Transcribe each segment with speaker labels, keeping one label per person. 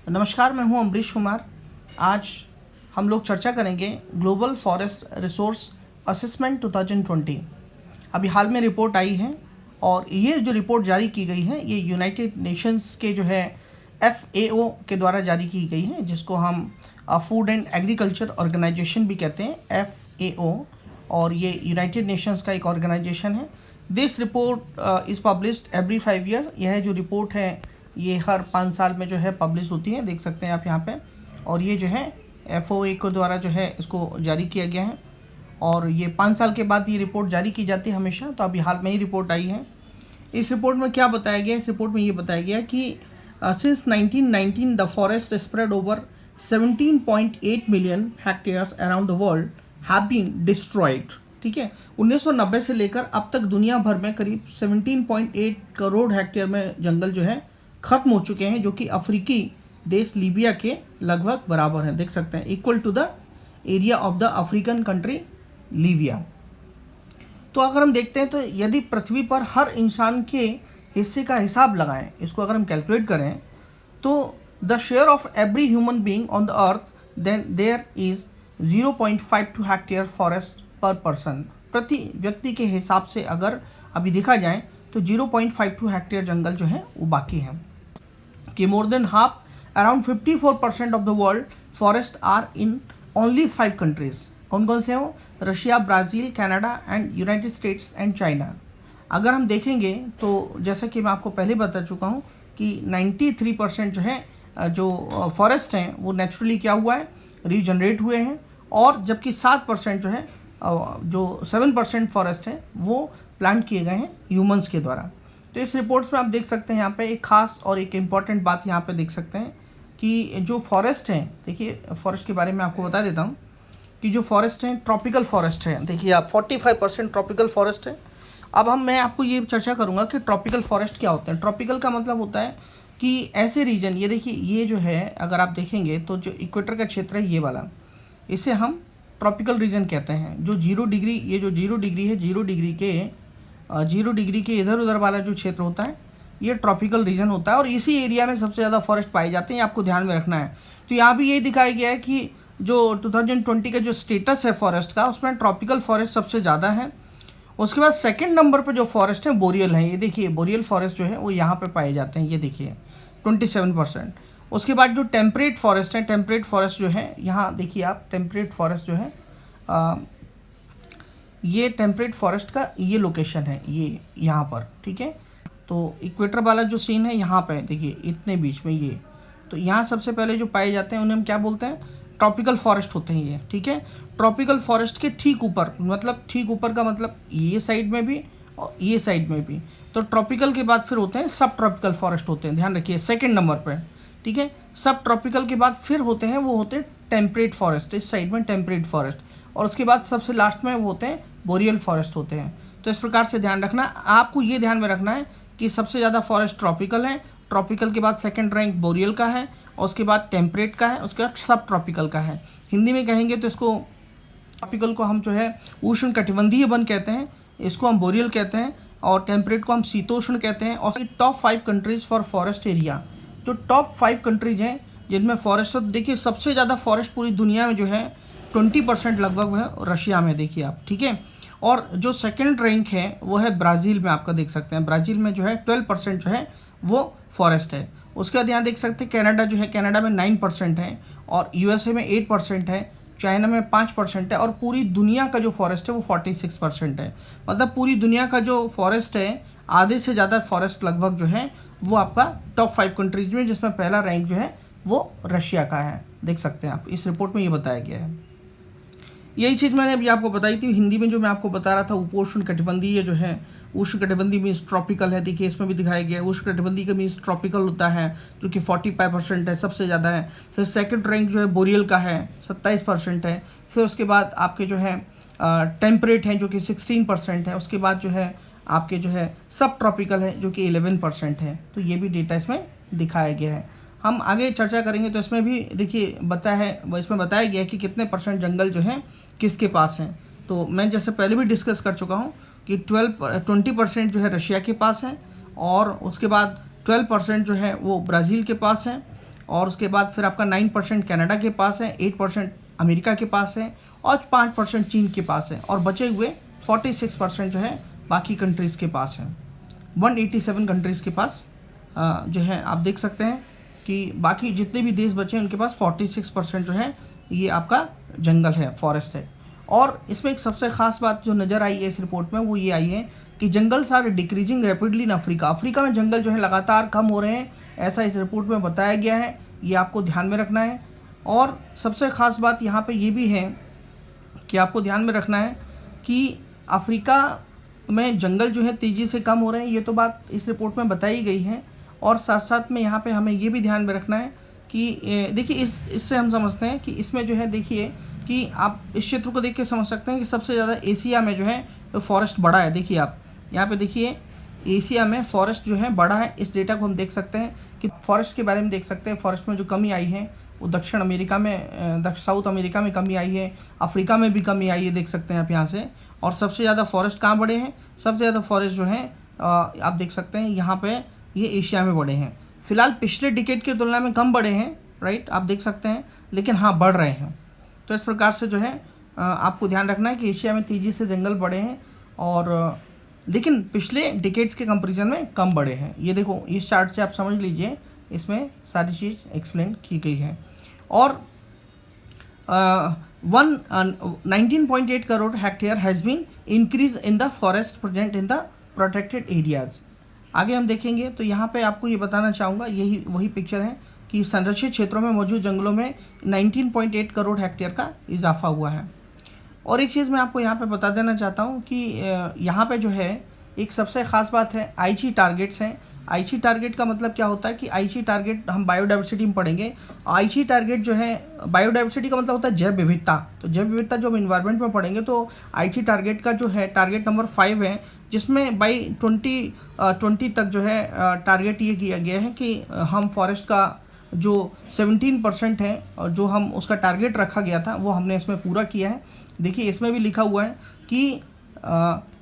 Speaker 1: नमस्कार, मैं हूं अमरीश कुमार। आज हम लोग चर्चा करेंगे ग्लोबल फॉरेस्ट रिसोर्स असेसमेंट 2020। अभी हाल में रिपोर्ट आई है और ये जो रिपोर्ट जारी की गई है ये यूनाइटेड नेशंस के जो है FAO के द्वारा जारी की गई है, जिसको हम फूड एंड एग्रीकल्चर ऑर्गेनाइजेशन भी कहते हैं, FAO। और ये यूनाइटेड नेशंस का एक ऑर्गेनाइजेशन है। This report is published every 5 year. यह जो रिपोर्ट है ये हर 5 साल में जो है पब्लिश होती है, देख सकते हैं आप यहाँ पे। और ये जो है FAO के द्वारा जो है इसको जारी किया गया है और ये 5 साल के बाद ये रिपोर्ट जारी की जाती है हमेशा। तो अभी हाल में ही रिपोर्ट आई है। इस रिपोर्ट में क्या बताया गया? इस रिपोर्ट में ये बताया गया कि since 1919 the forest spread over 17.8 million hectares around the world have been destroyed. ठीक है, 1990 से लेकर अब तक दुनिया भर में करीब 17.8 करोड़ हेक्टेयर में जंगल जो है खत्म हो चुके हैं, जो कि अफ्रीकी देश लीबिया के लगभग बराबर है। देख सकते हैं, equal to the area of the African country Libya. तो अगर हम देखते हैं तो यदि पृथ्वी पर हर इंसान के हिस्से का हिसाब लगाएं, इसको अगर हम कैलकुलेट करें, तो the share of every human being on the earth, then there is 0.52 hectare forest per person. प्रति व्यक्ति के हिसाब से अगर अभी देखा जाए तो 0.52 हेक्टेयर जंगल जो है वो बाकी है। कि more than half, around 54% of the world forest are in only 5 countries. कौन कौन से हो? Russia, Brazil, Canada and United States and China. अगर हम देखेंगे तो जैसा कि मैं आपको पहले बता चुका हूँ कि 93% जो है जो फॉरेस्ट हैं वो नेचुरली क्या हुआ है, रीजनरेट हुए हैं। और जबकि 7% जो है जो 7% फॉरेस्ट है वो प्लांट किए गए हैं ह्यूमंस के द्वारा। तो इस रिपोर्ट्स में आप देख सकते हैं यहाँ पे एक खास और एक इम्पॉर्टेंट बात यहाँ पे देख सकते हैं कि जो फॉरेस्ट हैं, देखिए फॉरेस्ट के बारे में आपको बता देता हूँ कि जो फॉरेस्ट हैं ट्रॉपिकल फॉरेस्ट है। देखिए आप 45% ट्रॉपिकल फॉरेस्ट है। अब मैं आपको ये चर्चा करूँगा कि ट्रॉपिकल फॉरेस्ट क्या होते हैं। ट्रॉपिकल का मतलब होता है कि ऐसे रीजन, ये देखिए ये जो है अगर आप देखेंगे तो जो इक्वेटर का क्षेत्र है ये वाला, इसे हम ट्रॉपिकल रीजन कहते हैं। जो 0 डिग्री, ये जो 0 डिग्री है, 0 डिग्री के इधर उधर वाला जो क्षेत्र होता है ये ट्रॉपिकल रीजन होता है और इसी एरिया में सबसे ज़्यादा फॉरेस्ट पाए जाते हैं। ये आपको ध्यान में रखना है। तो यहाँ भी यही दिखाया गया है कि जो 2020 का जो स्टेटस है फॉरेस्ट का, उसमें ट्रॉपिकल फॉरेस्ट सबसे ज़्यादा है। उसके बाद सेकंड नंबर पर जो फॉरेस्ट है बोरियल है। ये देखिए बोरियल फॉरेस्ट जो है वो यहाँ पे पाए जाते हैं, ये देखिए 27%। उसके बाद जो टेम्परेट फॉरेस्ट है, टेम्परेट फॉरेस्ट जो है यहाँ देखिए आप, टेम्परेट फॉरेस्ट जो है ये टेम्परेट फॉरेस्ट का ये लोकेशन है, ये यहाँ पर। ठीक है, तो इक्वेटर वाला जो सीन है यहाँ पे देखिए इतने बीच में ये, तो यहाँ सबसे पहले जो पाए जाते हैं उन्हें हम क्या बोलते हैं, ट्रॉपिकल फॉरेस्ट होते हैं ये। ठीक है, ट्रॉपिकल फॉरेस्ट के ठीक ऊपर, मतलब ठीक ऊपर का मतलब ये साइड में भी और ये साइड में भी। तो ट्रॉपिकल के बाद फिर होते हैं सब ट्रॉपिकल फॉरेस्ट होते हैं, ध्यान रखिए सेकेंड नंबर पर। ठीक है, सब ट्रॉपिकल के बाद फिर होते हैं वो होते हैं टेम्परेट फॉरेस्ट, इस साइड में टेम्परेट फॉरेस्ट, और उसके बाद सबसे लास्ट में वो होते हैं बोरियल फॉरेस्ट होते हैं। तो इस प्रकार से ध्यान रखना, आपको ये ध्यान में रखना है कि सबसे ज़्यादा फॉरेस्ट ट्रॉपिकल है, ट्रॉपिकल के बाद सेकंड रैंक बोरियल का है, और उसके बाद टेम्परेट का है, उसके बाद सब ट्रॉपिकल का है। हिंदी में कहेंगे तो इसको ट्रॉपिकल को हम जो है उष्ण कटिबंधीय वन कहते हैं, इसको हम बोरियल कहते हैं, और टेम्परेट को हम शीतोष्ण कहते हैं। और top 5 countries for forest area, जो टॉप 5 कंट्रीज हैं जिनमें फॉरेस्ट, तो देखिए सबसे ज़्यादा फॉरेस्ट पूरी दुनिया में जो है 20% लगभग है रशिया में, देखिए आप। ठीक है, और जो सेकंड रैंक है वो है ब्राज़ील में, आपका देख सकते हैं ब्राज़ील में जो है 12% जो है वो फॉरेस्ट है। उसके बाद यहाँ देख सकते हैं कनाडा जो है, कनाडा में 9% है, और USA में 8% है, चाइना में 5% है, और पूरी दुनिया का जो फॉरेस्ट है वो 46% है। मतलब पूरी दुनिया का जो फॉरेस्ट है, आधे से ज़्यादा फॉरेस्ट लगभग जो है वो आपका टॉप 5 कंट्रीज में, जिसमें पहला रैंक जो है वो रशिया का है। देख सकते हैं आप, इस रिपोर्ट में ये बताया गया है। यही चीज़ मैंने अभी आपको बताई थी हिंदी में, जो मैं आपको बता रहा था उपोष्ण कटिबंधीय जो है, उष्ण कटिबंधीय मीन्स ट्रॉपिकल है। देखिए इसमें भी दिखाया गया है उष्ण कटिबंधीय का मीन्स ट्रॉपिकल होता है, जो कि 45% है, सबसे ज़्यादा है। फिर सेकंड रैंक जो है बोरियल का है, 27% है। फिर उसके बाद आपके जो है टेम्परेट हैं, जो कि 16% है। उसके बाद जो है आपके जो है सब ट्रॉपिकल है, जो कि 11% है। तो ये भी डेटा इसमें दिखाया गया है। हम आगे चर्चा करेंगे तो इसमें भी देखिए इसमें बताया गया है कि कितने % जंगल जो है किसके पास हैं। तो मैं जैसे पहले भी डिस्कस कर चुका हूँ कि 20% जो है रशिया के पास है, और उसके बाद 12% जो है वो ब्राज़ील के पास है, और उसके बाद फिर आपका 9% कनाडा के पास है, 8% अमेरिका के पास है और 5% चीन के पास है और बचे हुए 46% जो है बाकी कंट्रीज़ के पास है। 187 कंट्रीज़ के पास जो है आप देख सकते हैं कि बाकी जितने भी देश बचे हैं उनके पास 46% जो है ये आपका जंगल है, फॉरेस्ट है। और इसमें एक सबसे ख़ास बात जो नज़र आई है इस रिपोर्ट में वो ये आई है कि jungles are decreasing rapidly in Africa. Africa में जंगल जो है लगातार कम हो रहे हैं, ऐसा इस रिपोर्ट में बताया गया है, ये आपको ध्यान में रखना है। और सबसे ख़ास बात यहाँ पे ये भी है कि आपको ध्यान में रखना है कि अफ्रीका में जंगल जो है तेज़ी से कम हो रहे हैं, ये तो बात इस रिपोर्ट में बताई गई है। और साथ साथ में यहाँ पे हमें ये भी ध्यान में रखना है कि देखिए इससे हम समझते हैं कि इसमें जो है देखिए कि आप इस क्षेत्र को देख के समझ सकते हैं कि सबसे ज़्यादा एशिया में जो है फॉरेस्ट बड़ा है। देखिए आप यहाँ पे देखिए एशिया में फॉरेस्ट जो है बड़ा है। इस डेटा को हम देख सकते हैं कि फॉरेस्ट के बारे में देख सकते हैं। फॉरेस्ट में जो कमी आई है वो दक्षिण अमेरिका में, साउथ अमेरिका में कमी आई है, अफ्रीका में भी कमी आई है, देख सकते हैं आप यहाँ से। और सबसे ज़्यादा फॉरेस्ट कहाँ बड़े हैं? सबसे ज़्यादा फॉरेस्ट जो है आप देख सकते हैं यहाँ पे ये एशिया में बड़े हैं। फिलहाल पिछले डिकेड की तुलना में कम बड़े हैं, राइट, आप देख सकते हैं, लेकिन हाँ बढ़ रहे हैं। तो इस प्रकार से जो है आपको ध्यान रखना है कि एशिया में तेज़ी से जंगल बड़े हैं और लेकिन पिछले डिकेड्स के कंपैरिजन में कम बड़े हैं। ये देखो इस चार्ट से आप समझ लीजिए, इसमें सारी चीज़ एक्सप्लेन की गई है। और 19.8 crore hectare has been increase in the forest present in the protected areas. आगे हम देखेंगे तो यहाँ पे आपको ये बताना चाहूँगा, यही वही पिक्चर है कि संरक्षित क्षेत्रों में मौजूद जंगलों में 19.8 करोड़ हेक्टेयर का इजाफा हुआ है। और एक चीज़ मैं आपको यहाँ पे बता देना चाहता हूँ कि यहाँ पे जो है एक सबसे ख़ास बात है आईजी टारगेट्स हैं। आईजी टारगेट का मतलब क्या होता है कि आईजी टारगेट हम बायोडाइवर्सिटी में पढ़ेंगे। आईजी टारगेट जो है, बायोडाइवर्सिटी का मतलब होता है जैव विविधता। तो जैव विविधता जो हम इन्वायरमेंट में पढ़ेंगे तो आईजी टारगेट का जो है टारगेट नंबर 5 है, जिसमें बाई 2020 तक जो है टारगेट ये किया गया है कि हम फॉरेस्ट का जो 17% है और जो हम उसका टारगेट रखा गया था वो हमने इसमें पूरा किया है। देखिए इसमें भी लिखा हुआ है कि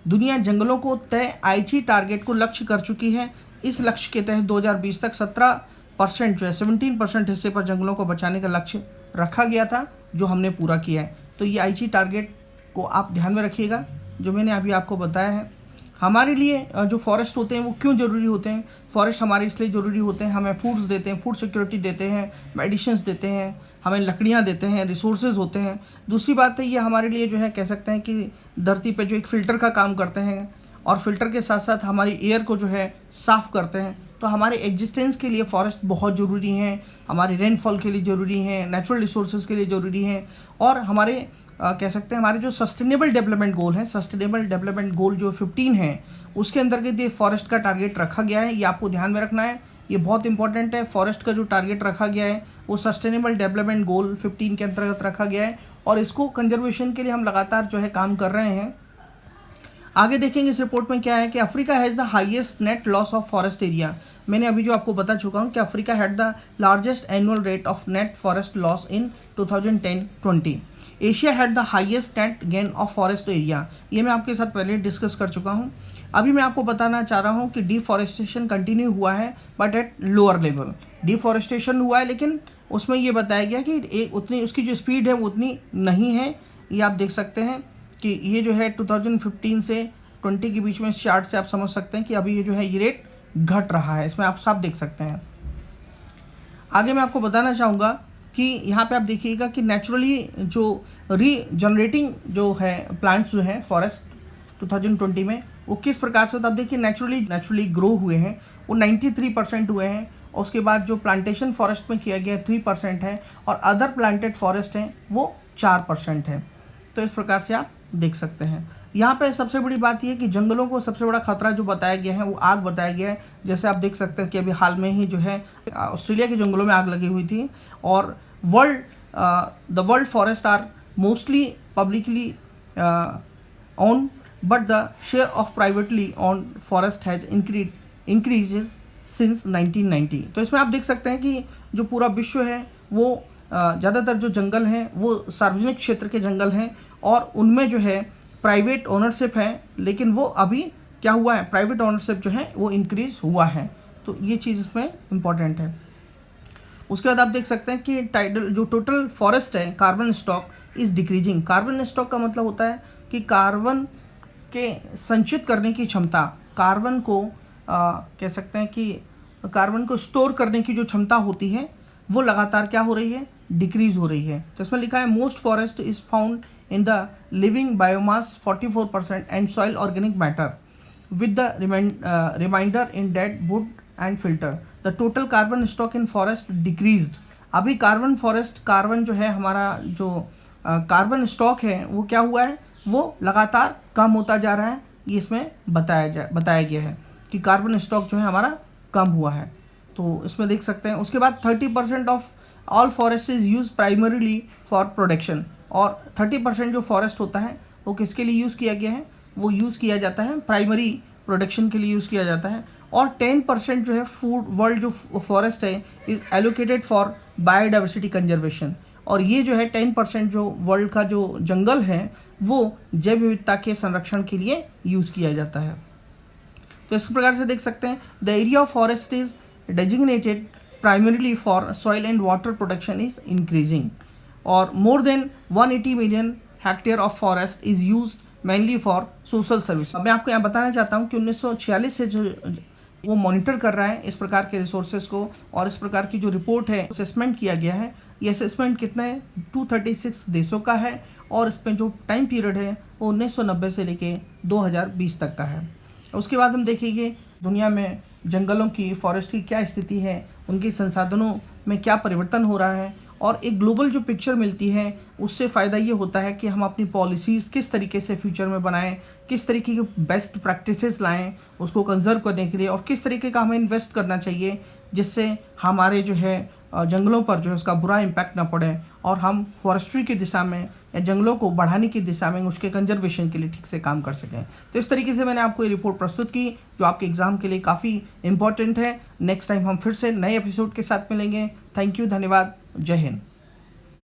Speaker 1: दुनिया जंगलों को तय आईजी टारगेट को लक्ष्य कर चुकी है। इस लक्ष्य के तहत 2020 तक 17% जो है 17% हिस्से पर जंगलों को बचाने का लक्ष्य रखा गया था, जो हमने पूरा किया है। तो ये आईजी टारगेट को आप ध्यान में रखिएगा, जो मैंने अभी आपको बताया है। हमारे लिए जो फॉरेस्ट होते हैं वो क्यों ज़रूरी होते हैं? फॉरेस्ट हमारे इसलिए ज़रूरी होते हैं, हमें फूड्स देते हैं, फूड सिक्योरिटी देते हैं, मेडिसिन्स देते हैं, हमें लकड़ियाँ देते हैं, रिसोर्सेज होते हैं। दूसरी बात है ये हमारे लिए जो है कह सकते हैं कि धरती पे जो एक फ़िल्टर का काम करते हैं और फिल्टर के साथ साथ हमारी एयर को जो है साफ़ करते हैं। तो हमारे एग्जिस्टेंस के लिए फॉरेस्ट बहुत ज़रूरी हैं, हमारी रेनफॉल के लिए ज़रूरी हैं, नेचुरल रिसोर्सेज के लिए ज़रूरी हैं। और हमारे कह सकते हैं हमारे जो सस्टेनेबल डेवलपमेंट गोल है, सस्टेनेबल डेवलपमेंट गोल जो 15 है, उसके अंतर्गत ये फॉरेस्ट का टारगेट रखा गया है। ये आपको ध्यान में रखना है, ये बहुत इंपॉर्टेंट है। फॉरेस्ट का जो टारगेट रखा गया है वो सस्टेनेबल डेवलपमेंट गोल 15 के अंतर्गत रखा गया है और इसको कंजर्वेशन के लिए हम लगातार जो है काम कर रहे हैं। आगे देखेंगे इस रिपोर्ट में क्या है कि Africa has the highest net loss of forest area. मैंने अभी जो आपको बता चुका हूँ कि Africa had the largest annual rate of net forest loss in 2010-20। Asia had the highest net gain of forest area. ये मैं आपके साथ पहले डिस्कस कर चुका हूँ। अभी मैं आपको बताना चाह रहा हूँ कि डिफॉरेस्टेशन कंटिन्यू हुआ है but at lower level. Deforestation हुआ है लेकिन उसमें ये बताया गया कि उतनी उसकी जो स्पीड है वो उतनी नहीं है। ये आप देख सकते हैं कि ये जो है 2015 से 20 के बीच में इस चार्ट से आप समझ सकते हैं कि अभी ये जो है ये रेट घट रहा है, इसमें आप साफ देख सकते हैं। आगे मैं आपको बताना चाहूँगा कि यहाँ पे आप देखिएगा कि नेचुरली जो रीजनरेटिंग जो है प्लांट्स जो हैं फॉरेस्ट 2020 में वो किस प्रकार से होता है। आप देखिए नेचुरली ग्रो हुए हैं वो 93% हुए हैं। और उसके बाद जो प्लांटेशन फॉरेस्ट में किया गया 3% है और अदर प्लांटेड फॉरेस्ट हैं वो 4% है। तो इस प्रकार से आप देख सकते हैं। यहाँ पे सबसे बड़ी बात यह कि जंगलों को सबसे बड़ा खतरा जो बताया गया है वो आग बताया गया है। जैसे आप देख सकते हैं कि अभी हाल में ही जो है ऑस्ट्रेलिया के जंगलों में आग लगी हुई थी। और the world forest are mostly publicly owned but the share of privately owned forest has increases since 1990। तो इसमें आप देख सकते हैं कि जो पूरा विश्व है वो ज़्यादातर जो जंगल हैं वो सार्वजनिक क्षेत्र के जंगल हैं और उनमें जो है प्राइवेट ओनरशिप है, लेकिन वो अभी क्या हुआ है, प्राइवेट ओनरशिप जो है वो इंक्रीज हुआ है। तो ये चीज़ इसमें इम्पॉर्टेंट है। उसके बाद आप देख सकते हैं कि टाइडल जो टोटल फॉरेस्ट है carbon stock is decreasing. Carbon stock का मतलब होता है कि कार्बन के संचित करने की क्षमता, कार्बन को कह सकते हैं कि कार्बन को स्टोर करने की जो क्षमता होती है वो लगातार क्या हो रही है, डिक्रीज हो रही है। तो इसमें लिखा है most forest is found in the living biomass 44% and soil organic matter with the reminder in dead wood and filter. The total carbon stock in forest decreased. अभी कार्बन फॉरेस्ट, कार्बन जो है हमारा जो कार्बन स्टॉक है वो क्या हुआ है, वो लगातार कम होता जा रहा है। ये इसमें बताया गया है कि कार्बन स्टॉक जो है हमारा कम हुआ है। तो इसमें देख सकते हैं। उसके बाद 30% of all forest is use primarily for production, और 30% जो फॉरेस्ट होता है वो किसके लिए यूज़ किया गया है, वो यूज़ किया जाता है प्राइमरी प्रोडक्शन के लिए यूज़ किया जाता है। और 10% जो है फूड वर्ल्ड जो फॉरेस्ट है is allocated for biodiversity conservation, और ये जो है 10% जो वर्ल्ड का जो जंगल है वो जैव विविधता के संरक्षण के लिए यूज़ किया जाता है। तो इस प्रकार से देख सकते हैं the area of forest is designated primarily for soil and water protection is increasing, और more than 180 million hectare of forest is use mainly for social service. अब मैं आपको यहाँ बताना चाहता हूँ कि 1946 से जो वो मॉनिटर कर रहा है इस प्रकार के रिसोर्सेज को, और इस प्रकार की जो रिपोर्ट है असेसमेंट किया गया है, ये असेसमेंट कितना है 236 देशों का है, और इसमें जो टाइम पीरियड है वो 1990 से लेके 2020 तक का है। उसके बाद हम देखेंगे दुनिया में जंगलों की, फॉरेस्ट की क्या स्थिति है, उनके संसाधनों में क्या परिवर्तन हो रहा है, और एक ग्लोबल जो पिक्चर मिलती है उससे फ़ायदा ये होता है कि हम अपनी पॉलिसीज़ किस तरीके से फ्यूचर में बनाएं, किस तरीके की बेस्ट प्रैक्टिसेस लाएं उसको कंजर्व करने के लिए, और किस तरीके का हमें इन्वेस्ट करना चाहिए जिससे हमारे जो है जंगलों पर जो है उसका बुरा इम्पैक्ट ना पड़े, और हम फॉरेस्ट्री की दिशा में या जंगलों को बढ़ाने की दिशा में उसके कंजर्वेशन के लिए ठीक से काम कर सकें। तो इस तरीके से मैंने आपको ये रिपोर्ट प्रस्तुत की जो आपके एग्ज़ाम के लिए काफ़ी इंपॉर्टेंट है। नेक्स्ट टाइम हम फिर से नए एपिसोड के साथ मिलेंगे। थैंक यू, धन्यवाद, जय हिंद।